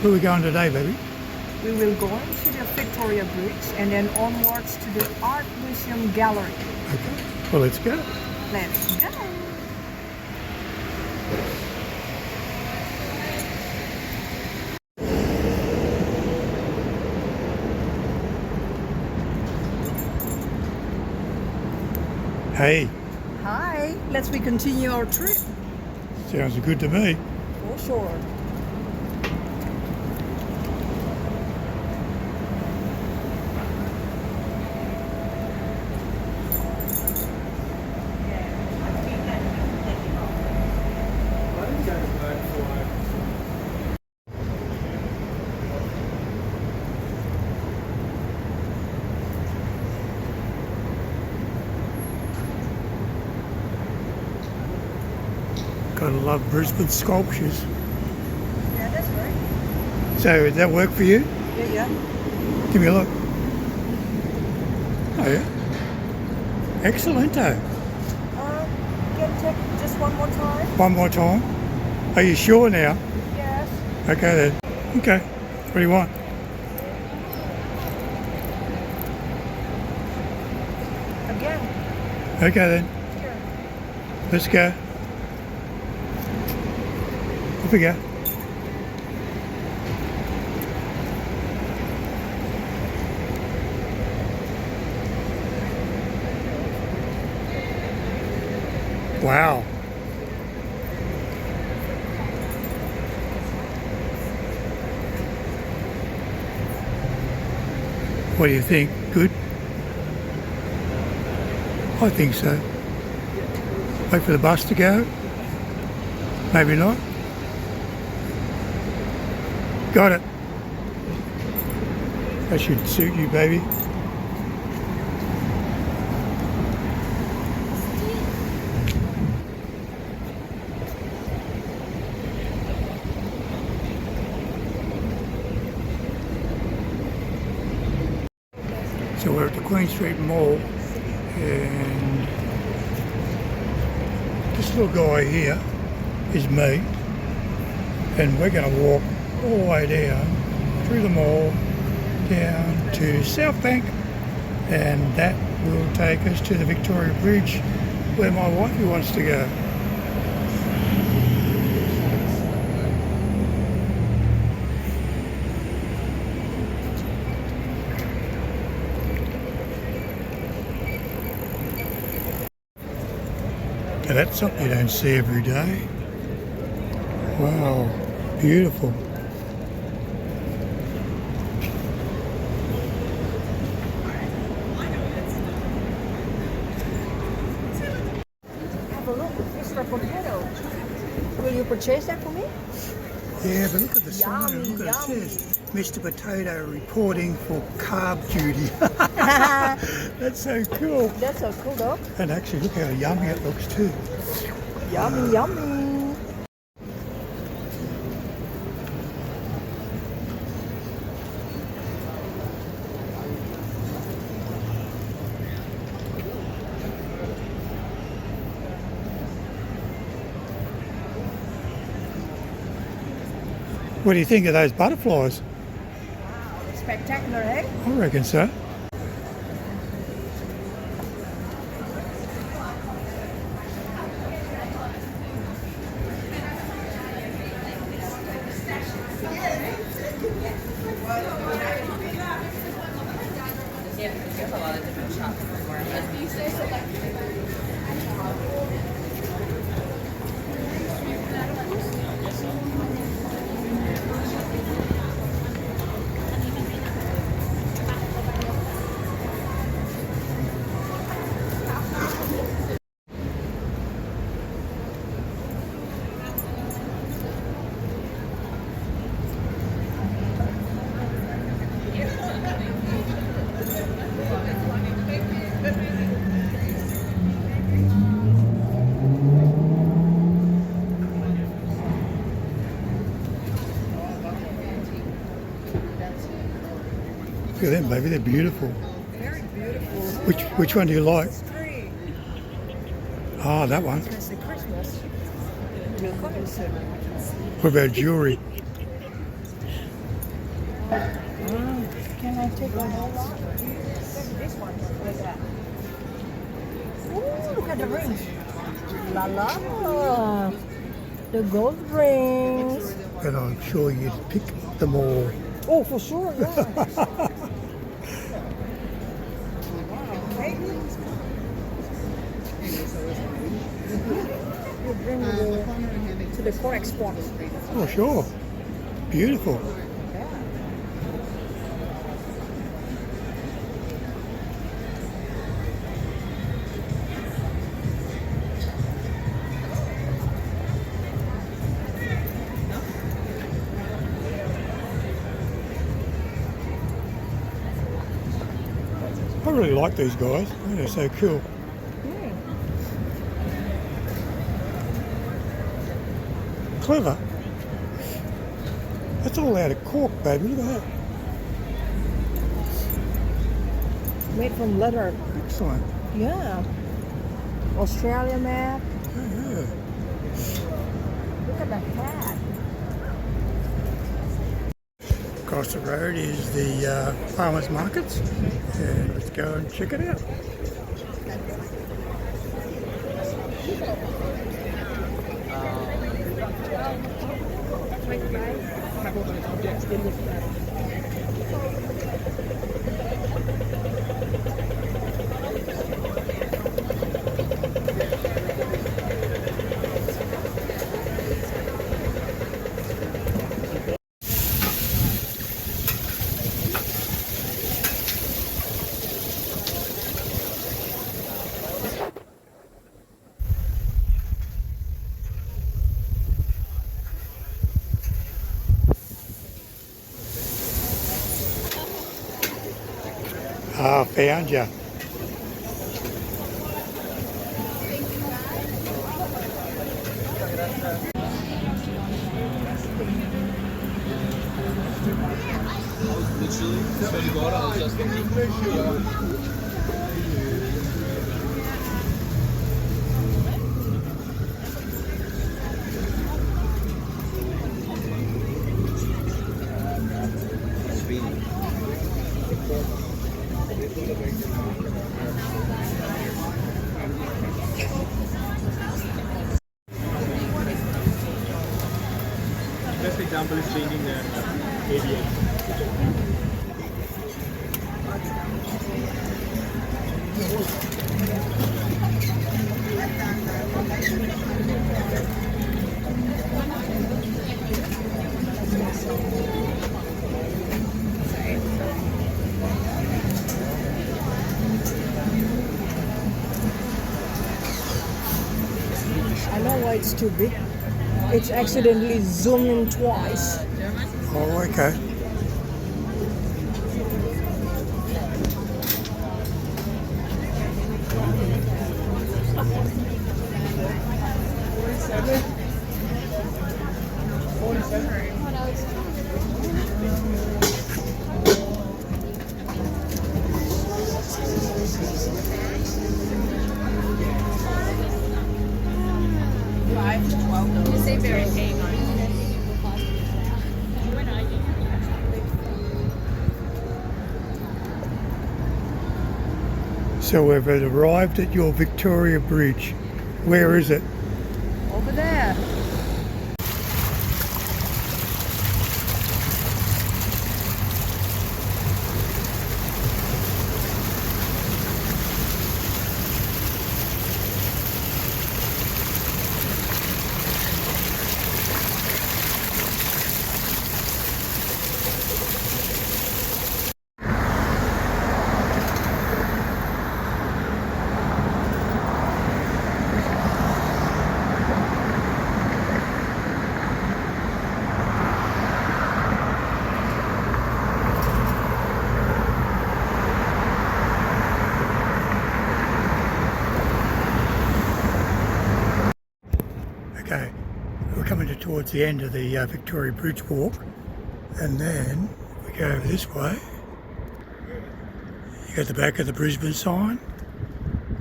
Where are we going today, baby? We will go into the Victoria Bridge and then onwards to the Art Museum Gallery. Okay. Well, let's go. Let's go. Hey, Hi, let's continue our trip. sounds good to me. For sure. Gotta love Brisbane sculptures. Yeah, that's great. So, does that work for you? Yeah. Give me a look. Oh, yeah. Excellent. Can check just one more time? One more time. Are you sure now? Yes. Okay then. Okay. What do you want? Again. Okay then. Here. Let's go. Off we go. Wow. What do you think? Good? I think so. Wait for the bus to go? Maybe not. Got it. That should suit you, baby. So we're at the Queen Street Mall, and this little guy here is me, and we're going to walk all the way down through the mall down to South Bank, and that will take us to the Victoria Bridge where my wifey wants to go. Now that's something you don't see every day. Wow, beautiful. Have a look, Mr. Potato. Will you purchase that for me? Yeah, but look at the sign. Yummy, Look at it yummy. says Mr. Potato reporting for carb duty. That's so cool. That's so cool, dog. And actually, look how yummy it looks too. Yummy, yummy. What do you think of those butterflies? Spectacular, eh? I reckon so. Yeah, there's a lot of different shops everywhere. Look at them, baby. They're beautiful. Very beautiful. Which one do you like? Tree. Ah, that one. It's the Christmas. Will come soon. What about jewellery? Can I take a whole lot? This one. Look at that. Ooh, look at the rings. La la. The gold rings. And I'm sure you'd pick them all. Oh, for sure, yeah. You bring it to the correct spot. Oh, sure. Beautiful. I really like these guys. They're so cool. Clever. That's all out of cork, baby. Look at that. Made from leather. Excellent. Yeah. Australia map. Yeah. Look at the hat. Across the road is the Farmers Markets, and let's go and check it out. Ah, found ya. Literally, swear to God, I was just thinking. Best example is changing the ABS. I know why it's too big. It's accidentally zoomed in twice. Oh, okay. You say very hang on. So we've arrived at your Victoria Bridge. Where is it? Over there. Okay, we're coming towards the end of the Victoria Bridge walk, and then we go over this way. You got the back of the Brisbane sign,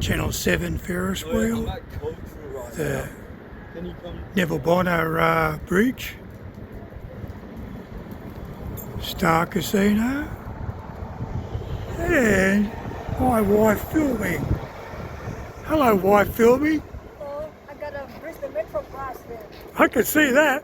Channel 7 Ferris wheel, the Neville Bonner Bridge, Star Casino, and my wife filming. Hello, wife filming. Oh, I got a Brisbane Metro Pass there. I can see that.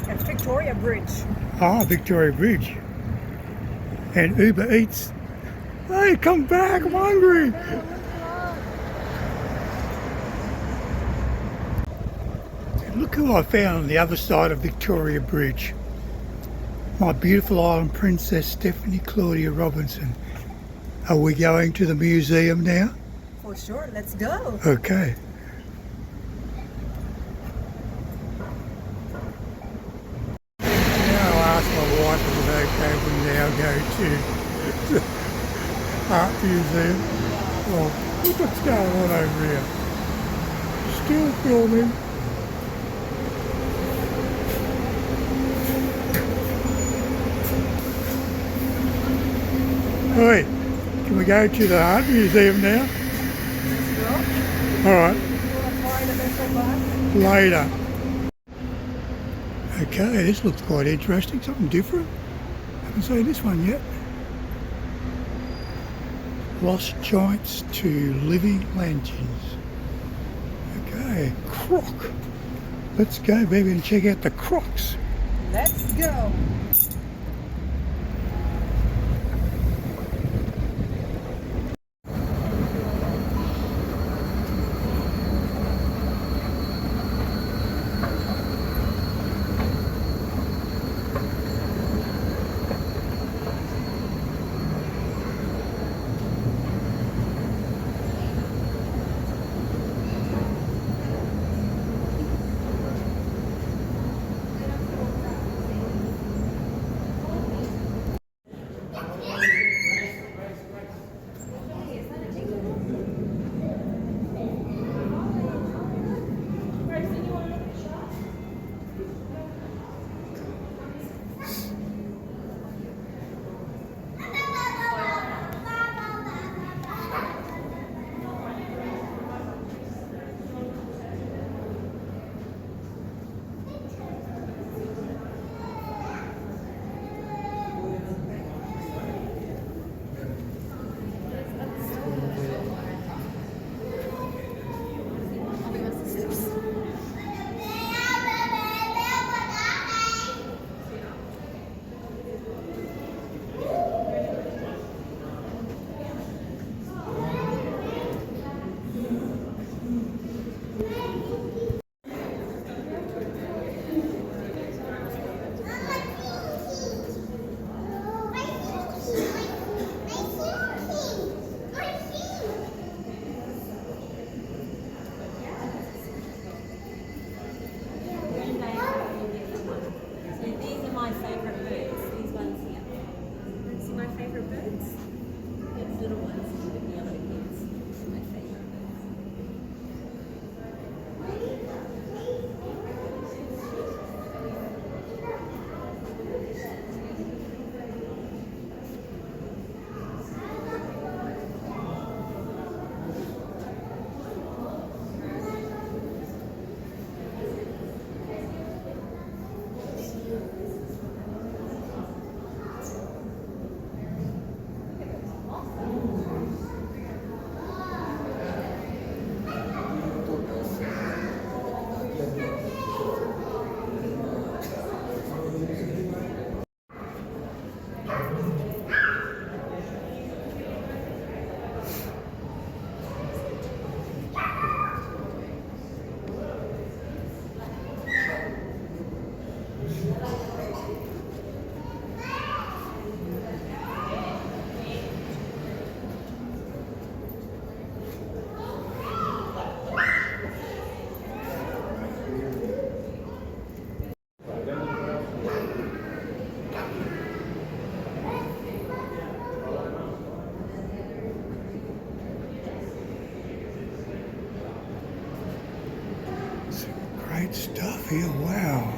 And Victoria Bridge. Ah, Victoria Bridge. And Uber Eats. Hey, come back, I'm hungry. Look who I found on the other side of Victoria Bridge. My beautiful island princess, Stephanie Claudia Robinson. Are we going to the museum now? For sure, let's go. Okay. Now I'll ask my wife if it's okay if we now go to the art museum. Oh, look what's going on over here. Still filming. Hey, can we go to the art museum now? All right. Later. Okay, this looks quite interesting. Something different. Haven't seen this one yet. Lost joints to living lanterns. Okay, croc. Let's go, baby, and check out the crocs. Let's go. Great stuff here, wow.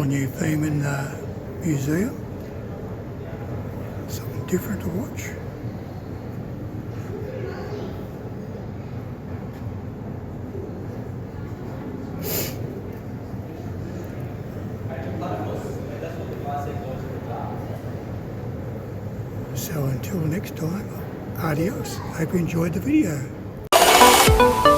whole new theme in the museum. Something different to watch. So until next time, adios. Hope you enjoyed the video.